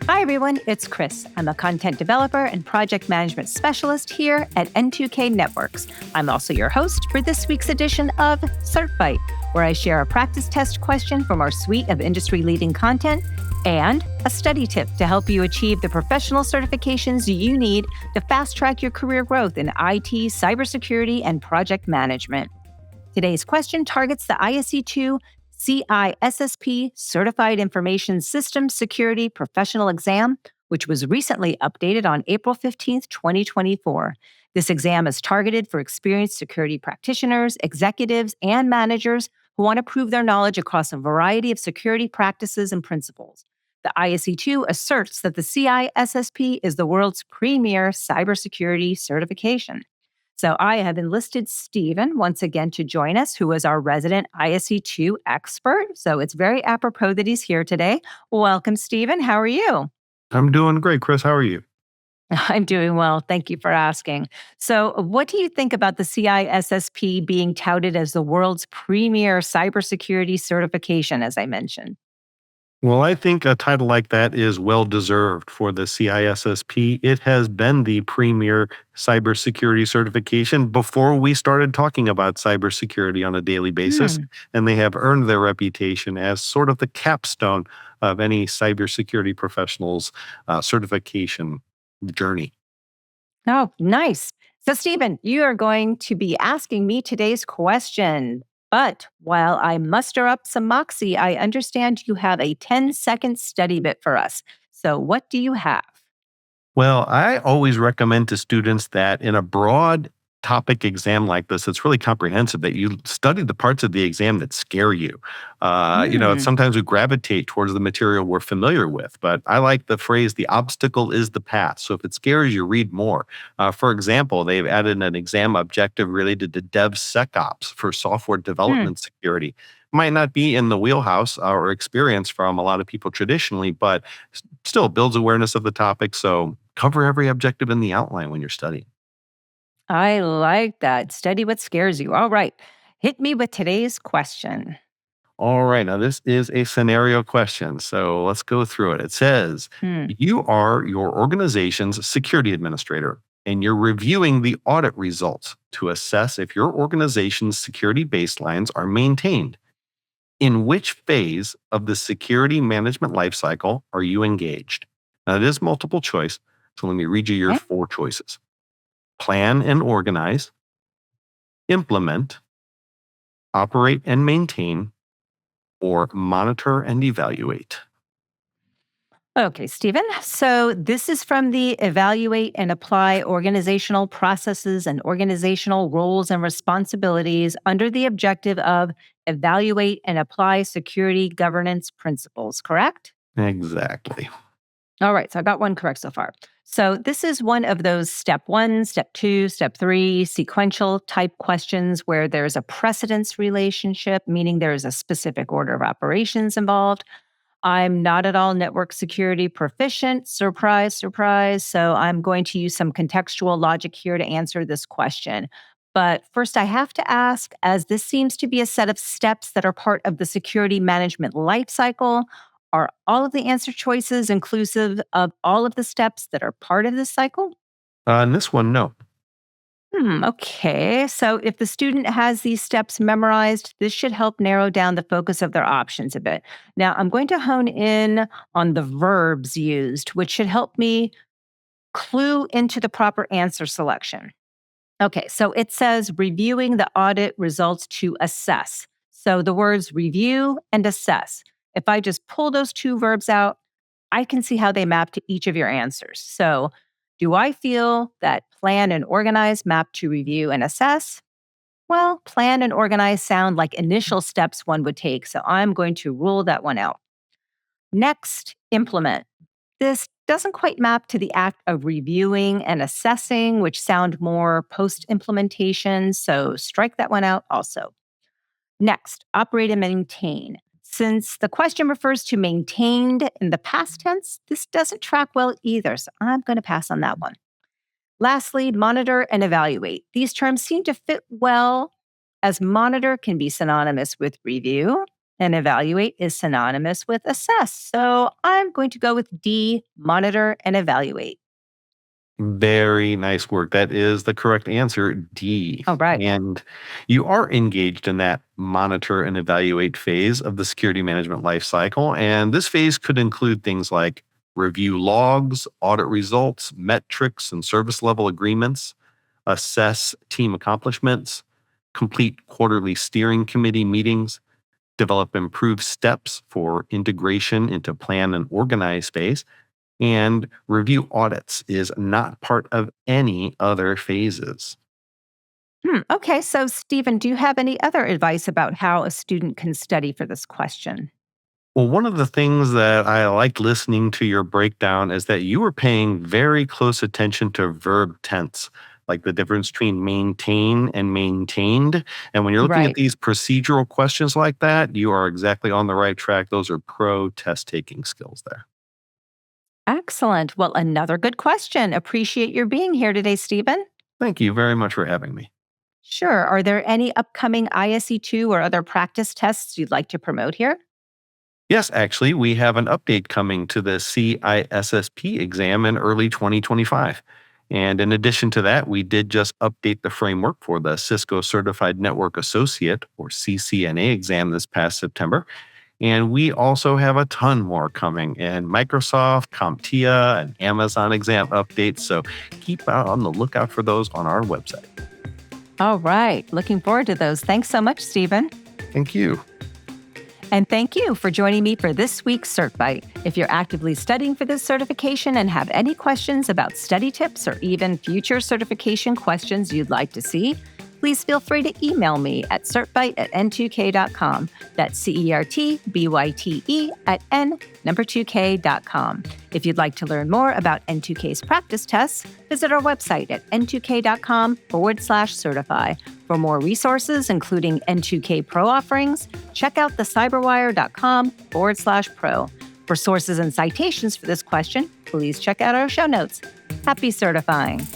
Hi, everyone. It's Chris. I'm a content developer and project management specialist here at N2K Networks. I'm also your host for this week's edition of CertByte, where I share a practice test question from our suite of industry-leading content and a study tip to help you achieve the professional certifications you need to fast-track your career growth in IT, cybersecurity, and project management. Today's question targets the ISC2 CISSP Certified Information Systems Security Professional Exam, which was recently updated on April 15th, 2024. This exam is targeted for experienced security practitioners, executives, and managers who want to prove their knowledge across a variety of security practices and principles. The ISC2 asserts that the CISSP is the world's premier cybersecurity certification. So I have enlisted Steven once again to join us, who is our resident ISC2 expert. So it's very apropos that he's here today. Welcome, Steven. How are you? I'm doing great, Chris. How are you? I'm doing well. Thank you for asking. So, what do you think about the CISSP being touted as the world's premier cybersecurity certification, as I mentioned? Well, I think a title like that is well deserved for the CISSP. It has been the premier cybersecurity certification before we started talking about cybersecurity on a daily basis, and they have earned their reputation as sort of the capstone of any cybersecurity professional's certification journey. Oh, nice. So, Stephen, you are going to be asking me today's question. But while I muster up some moxie, I understand you have a 10-second study bit for us. So, what do you have? Well, I always recommend to students that in a broad topic exam like this, it's really comprehensive that you study the parts of the exam that scare you. Hmm. Sometimes we gravitate towards the material we're familiar with, but I like the phrase, the obstacle is the path. So if it scares you, read more. For example, they've added an exam objective related to DevSecOps for software Hmm. development security. Might not be in the wheelhouse or experience from a lot of people traditionally, but still builds awareness of the topic. So cover every objective in the outline when you're studying. I like that. Study what scares you. All right. Hit me with today's question. All right. Now, this is a scenario question. So let's go through it. It says, Hmm. you are your organization's security administrator, and you're reviewing the audit results to assess if your organization's security baselines are maintained. In which phase of the security management lifecycle are you engaged? Now, it is multiple choice. So let me read you your Okay. four choices: plan and organize, implement, operate and maintain, or monitor and evaluate. Okay, Stephen. So this is from the Evaluate and Apply Organizational Processes and Organizational Roles and Responsibilities under the objective of Evaluate and Apply Security Governance Principles, correct? Exactly. All right, so I got one correct so far. So this is one of those step one, step two, step three sequential type questions where there's a precedence relationship, meaning there is a specific order of operations involved. I'm not at all network security proficient. Surprise, surprise. So I'm going to use some contextual logic here to answer this question. But first, I have to ask, as this seems to be a set of steps that are part of the security management lifecycle, are all of the answer choices inclusive of all of the steps that are part of this cycle? And this one, no. Okay. So if the student has these steps memorized, this should help narrow down the focus of their options a bit. Now, I'm going to hone in on the verbs used, which should help me clue into the proper answer selection. Okay. So it says reviewing the audit results to assess. So the words review and assess. If I just pull those two verbs out, I can see how they map to each of your answers. So, do I feel that plan and organize map to review and assess? Well, plan and organize sound like initial steps one would take, so I'm going to rule that one out. Next, implement. This doesn't quite map to the act of reviewing and assessing, which sound more post implementation, so strike that one out also. Next, operate and maintain. Since the question refers to maintained in the past tense, this doesn't track well either, so I'm going to pass on that one. Lastly, monitor and evaluate. These terms seem to fit well as monitor can be synonymous with review And evaluate is synonymous with assess. So I'm going to go with D, monitor and evaluate. Very nice work. That is the correct answer, D. All right. And you are engaged in that monitor and evaluate phase of the security management lifecycle. And this phase could include things like review logs, audit results, metrics, and service level agreements, assess team accomplishments, complete quarterly steering committee meetings, develop improved steps for integration into plan and organize phase, and review audits is not part of any other phases. Okay, so Stephen, do you have any other advice about how a student can study for this question? Well, one of the things that I liked listening to your breakdown is that you were paying very close attention to verb tense, like the difference between maintain and maintained. And when you're looking at Right. these procedural questions like that, you are exactly on the right track. Those are pro test taking skills there. Excellent. Well, another good question. Appreciate your being here today, Stephen. Thank you very much for having me. Sure. Are there any upcoming ISE2 or other practice tests you'd like to promote here? Yes, actually, we have an update coming to the CISSP exam in early 2025. And in addition to that, we did just update the framework for the Cisco Certified Network Associate or CCNA exam this past September. And we also have a ton more coming in Microsoft, CompTIA, and Amazon exam updates. So keep out on the lookout for those on our website. All right. Looking forward to those. Thanks so much, Stephen. Thank you. And thank you for joining me for this week's CertByte. If you're actively studying for this certification and have any questions about study tips or even future certification questions you'd like to see, please feel free to email me at certbyte@n2k.com. That's CERTBYTE@n2k.com. If you'd like to learn more about N2K's practice tests, visit our website at n2k.com/certify. For more resources, including N2K Pro offerings, check out the cyberwire.com/pro. For sources and citations for this question, please check out our show notes. Happy certifying.